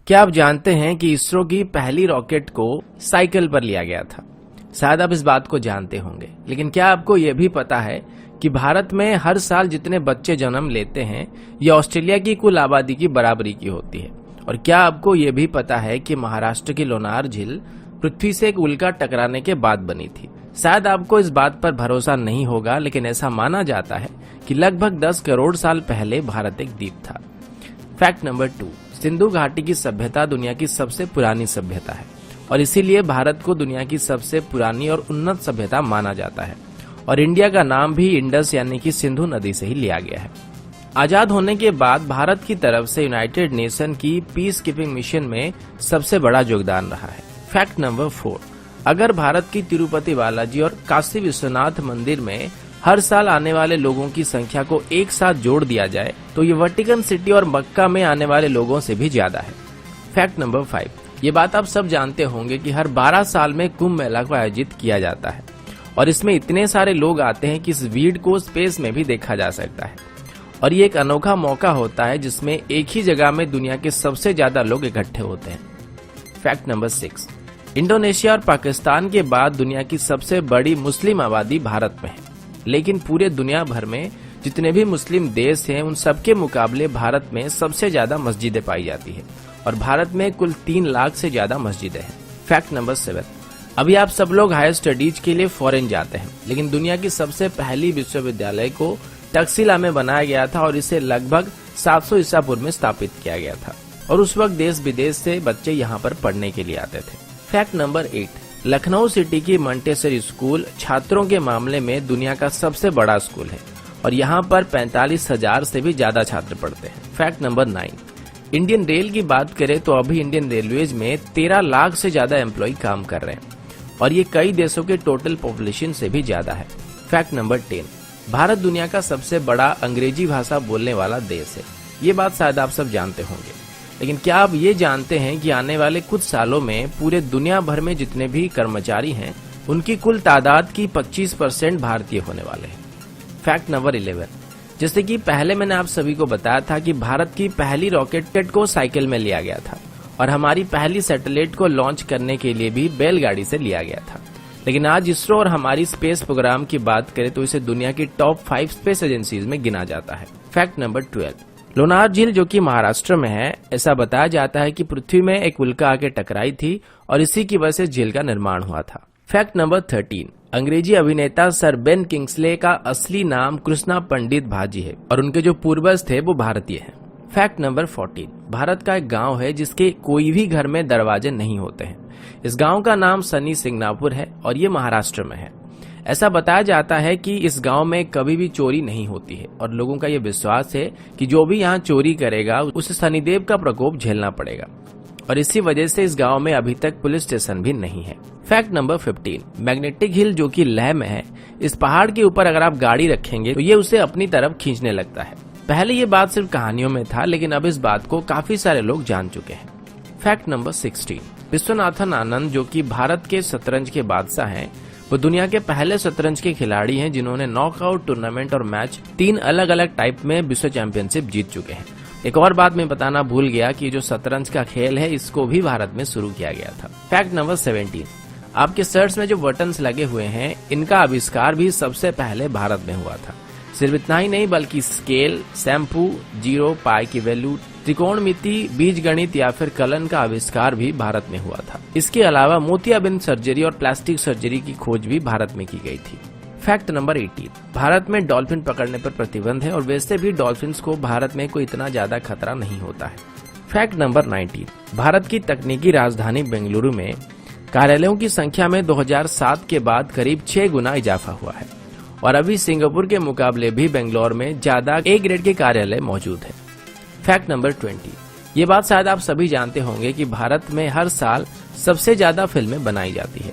क्या आप जानते हैं कि इसरो की पहली रॉकेट को साइकिल पर लिया गया था? शायद आप इस बात को जानते होंगे, लेकिन क्या आपको यह भी पता है कि भारत में हर साल जितने बच्चे जन्म लेते हैं ये ऑस्ट्रेलिया की कुल आबादी की बराबरी की होती है। और क्या आपको यह भी पता है कि महाराष्ट्र की लोनार झील पृथ्वी से एक उल्का टकराने के बाद बनी थी? शायद आपको इस बात पर भरोसा नहीं होगा, लेकिन ऐसा माना जाता है कि लगभग 10 करोड़ साल पहले भारत एक द्वीप था। फैक्ट नंबर 2, सिंधु घाटी की सभ्यता दुनिया की सबसे पुरानी सभ्यता है और इसीलिए भारत को दुनिया की सबसे पुरानी और उन्नत सभ्यता माना जाता है। और इंडिया का नाम भी इंडस यानी कि सिंधु नदी से ही लिया गया है। आजाद होने के बाद भारत की तरफ से यूनाइटेड नेशन की पीस कीपिंग मिशन में सबसे बड़ा योगदान रहा है। फैक्ट नंबर 4, अगर भारत की तिरुपति बालाजी और काशी विश्वनाथ मंदिर में हर साल आने वाले लोगों की संख्या को एक साथ जोड़ दिया जाए तो ये वेटिकन सिटी और मक्का में आने वाले लोगों से भी ज्यादा है। फैक्ट नंबर 5, ये बात आप सब जानते होंगे कि हर 12 साल में कुंभ मेला को आयोजित किया जाता है और इसमें इतने सारे लोग आते हैं कि इस भीड़ को स्पेस में भी देखा जा सकता है। और ये एक अनोखा मौका होता है जिसमें एक ही जगह में दुनिया के सबसे ज्यादा लोग इकट्ठे होते हैं। फैक्ट नंबर 6, इंडोनेशिया और पाकिस्तान के बाद दुनिया की सबसे बड़ी मुस्लिम आबादी भारत में है, लेकिन पूरे दुनिया भर में जितने भी मुस्लिम देश हैं उन सबके मुकाबले भारत में सबसे ज्यादा मस्जिदें पाई जाती है और भारत में कुल 3 लाख से ज्यादा मस्जिदें हैं। फैक्ट नंबर 7, अभी आप सब लोग हायर स्टडीज के लिए फॉरेन जाते हैं, लेकिन दुनिया की सबसे पहली विश्वविद्यालय को तक्षशिला में बनाया गया था और इसे लगभग 700 ईसा पूर्व में स्थापित किया गया था और उस वक्त देश विदेश से बच्चे यहाँ पर पढ़ने के लिए आते थे। फैक्ट नंबर 8, लखनऊ सिटी की मंटेसरी स्कूल छात्रों के मामले में दुनिया का सबसे बड़ा स्कूल है और यहाँ पर 45,000 से भी ज्यादा छात्र पढ़ते हैं। फैक्ट नंबर 9, इंडियन रेल की बात करें तो अभी इंडियन रेलवेज में 13 लाख से ज्यादा एम्प्लॉय काम कर रहे हैं और ये कई देशों के टोटल पॉपुलेशन से भी ज्यादा है। फैक्ट नंबर 10, भारत दुनिया का सबसे बड़ा अंग्रेजी भाषा बोलने वाला देश है। ये बात शायद आप सब जानते होंगे, लेकिन क्या आप ये जानते हैं कि आने वाले कुछ सालों में पूरे दुनिया भर में जितने भी कर्मचारी हैं उनकी कुल तादाद की 25% भारतीय होने वाले हैं। फैक्ट नंबर 11, जैसे कि पहले मैंने आप सभी को बताया था कि भारत की पहली रॉकेट को साइकिल में लिया गया था और हमारी पहली सैटेलाइट को लॉन्च करने के लिए भी बैलगाड़ी से लिया गया था, लेकिन आज इसरो और हमारी स्पेस प्रोग्राम की बात करें तो इसे दुनिया की टॉप 5 स्पेस एजेंसीज में गिना जाता है। फैक्ट नंबर 12, लोनार झील जो कि महाराष्ट्र में है, ऐसा बताया जाता है कि पृथ्वी में एक उल्का आके टकराई थी और इसी की वजह से झील का निर्माण हुआ था। फैक्ट नंबर 13, अंग्रेजी अभिनेता सर बेन किंग्सले का असली नाम कृष्णा पंडित भाजी है और उनके जो पूर्वज थे वो भारतीय हैं। फैक्ट नंबर 14, भारत का एक गांव है जिसके कोई भी घर में दरवाजे नहीं होते हैं। इस गांव का नाम सनी सिंगनापुर है और ये महाराष्ट्र में है। ऐसा बताया जाता है कि इस गांव में कभी भी चोरी नहीं होती है और लोगों का ये विश्वास है कि जो भी यहाँ चोरी करेगा उसे शनिदेव का प्रकोप झेलना पड़ेगा और इसी वजह से इस गांव में अभी तक पुलिस स्टेशन भी नहीं है। फैक्ट नंबर 15, मैग्नेटिक हिल जो कि लेह में है, इस पहाड़ के ऊपर अगर आप गाड़ी रखेंगे तो ये उसे अपनी तरफ खींचने लगता है। पहले ये बात सिर्फ कहानियों में था, लेकिन अब इस बात को काफी सारे लोग जान चुके हैं। फैक्ट नंबर 16, विश्वनाथन आनंद जो कि भारत के शतरंज के बादशाह हैं, वो दुनिया के पहले शतरंज के खिलाड़ी हैं जिन्होंने नॉकआउट टूर्नामेंट और मैच 3 अलग अलग टाइप में विश्व चैंपियनशिप जीत चुके हैं। एक और बात मैं बताना भूल गया कि जो शतरंज का खेल है इसको भी भारत में शुरू किया गया था। फैक्ट नंबर 17, आपके शर्ट्स में जो बटन्स लगे हुए हैं इनका आविष्कार भी सबसे पहले भारत में हुआ था। सिर्फ इतना ही नहीं बल्कि स्केल, शैम्पू, जीरो, पाई की वैल्यू, त्रिकोणमिति, बीजगणित या फिर कलन का आविष्कार भी भारत में हुआ था। इसके अलावा मोतियाबिंद सर्जरी और प्लास्टिक सर्जरी की खोज भी भारत में की गई थी। फैक्ट नंबर 18, भारत में डॉल्फिन पकड़ने पर प्रतिबंध है और वैसे भी डॉल्फिन्स को भारत में कोई इतना ज्यादा खतरा नहीं होता है। फैक्ट नंबर 19, भारत की तकनीकी राजधानी बेंगलुरु में कार्यालयों की संख्या में 2007 के बाद करीब 6 गुना इजाफा हुआ है और अभी सिंगापुर के मुकाबले भी बेंगलोर में ज्यादा ए ग्रेड के कार्यालय मौजूद है। फैक्ट नंबर 20, ये बात शायद आप सभी जानते होंगे कि भारत में हर साल सबसे ज्यादा फिल्में बनाई जाती है।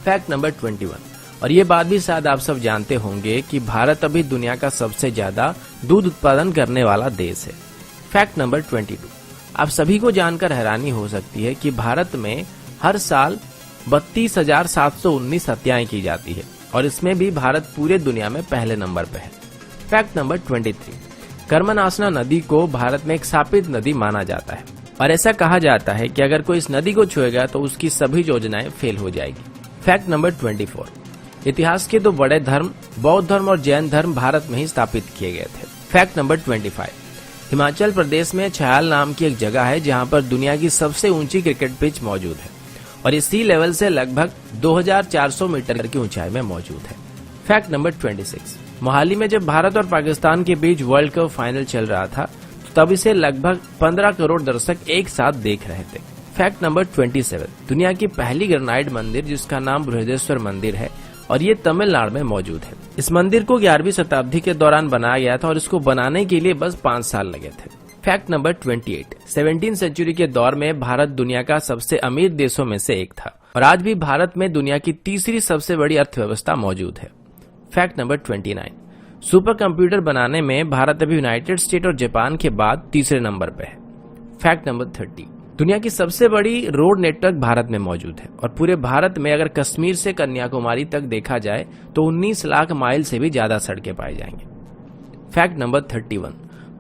फैक्ट नंबर 21, और ये बात भी शायद आप सब जानते होंगे कि भारत अभी दुनिया का सबसे ज्यादा दूध उत्पादन करने वाला देश है। फैक्ट नंबर 22, आप सभी को जानकर हैरानी हो सकती है कि भारत में हर साल 32,719 हत्याएं की जाती है और इसमें भी भारत पूरे दुनिया में पहले नंबर पर है। फैक्ट नंबर 23, कर्मनासना नदी को भारत में एक शापित नदी माना जाता है और ऐसा कहा जाता है कि अगर कोई इस नदी को छुएगा तो उसकी सभी योजनाएं फेल हो जाएगी। फैक्ट नंबर 24, इतिहास के दो बड़े धर्म बौद्ध धर्म और जैन धर्म भारत में ही स्थापित किए गए थे। फैक्ट नंबर 25, हिमाचल प्रदेश में छयाल नाम की एक जगह है जहां पर दुनिया की सबसे ऊंची क्रिकेट पिच मौजूद है और ये सी लेवल से लगभग 2400 मीटर की ऊंचाई में मौजूद है। फैक्ट नंबर 26, मोहाली में जब भारत और पाकिस्तान के बीच वर्ल्ड कप फाइनल चल रहा था तो तब इसे लगभग 15 करोड़ दर्शक एक साथ देख रहे थे। फैक्ट नंबर 27, दुनिया की पहली ग्रेनाइट मंदिर जिसका नाम बृहदेश्वर मंदिर है और ये तमिलनाडु में मौजूद है। इस मंदिर को 11वीं शताब्दी के दौरान बनाया गया था और इसको बनाने के लिए बस 5 साल लगे थे। फैक्ट नंबर 28, 17वीं सेंचुरी के दौर में भारत दुनिया का सबसे अमीर देशों में से एक था और आज भी भारत में दुनिया की तीसरी सबसे बड़ी अर्थव्यवस्था मौजूद है। फैक्ट नंबर 29, सुपर कंप्यूटर बनाने में भारत अभी यूनाइटेड स्टेट और जापान के बाद तीसरे नंबर पे है। फैक्ट नंबर 30, दुनिया की सबसे बड़ी रोड नेटवर्क भारत में मौजूद है और पूरे भारत में अगर कश्मीर से कन्याकुमारी तक देखा जाए तो 19 लाख माइल से भी ज्यादा सड़कें पाई जाएंगी। फैक्ट नंबर 31,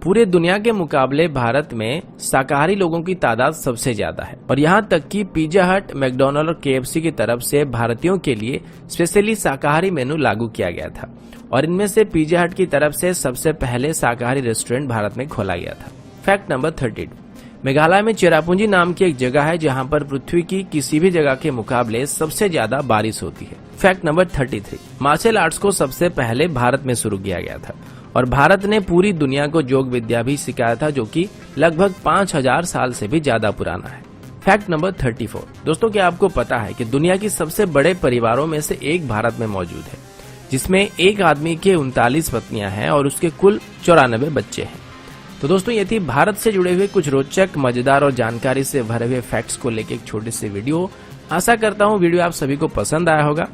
पूरे दुनिया के मुकाबले भारत में शाकाहारी लोगों की तादाद सबसे ज्यादा है और यहाँ तक कि पिज्जा हट, मैकडॉनल्ड और KFC की तरफ से भारतीयों के लिए स्पेशली शाकाहारी मेनू लागू किया गया था और इनमें से पिज्जा हट की तरफ से सबसे पहले शाकाहारी रेस्टोरेंट भारत में खोला गया था। फैक्ट नंबर 32, मेघालय में चेरापूंजी नाम की एक जगह है जहां पर पृथ्वी की किसी भी जगह के मुकाबले सबसे ज्यादा बारिश होती है। फैक्ट नंबर 33, मार्शल आर्ट्स को सबसे पहले भारत में शुरू किया गया था और भारत ने पूरी दुनिया को योग विद्या भी सिखाया था जो कि लगभग 5000 साल से भी ज्यादा पुराना है। फैक्ट नंबर 34, दोस्तों क्या आपको पता है कि दुनिया की सबसे बड़े परिवारों में से एक भारत में मौजूद है जिसमें एक आदमी के 39 पत्नियां हैं और उसके कुल 94 बच्चे हैं। तो दोस्तों ये थी भारत से जुड़े हुए कुछ रोचक, मजेदार और जानकारी से भरे हुए फैक्ट्स को लेकर एक छोटी सी वीडियो। आशा करता हूँ वीडियो आप सभी को पसंद आया होगा।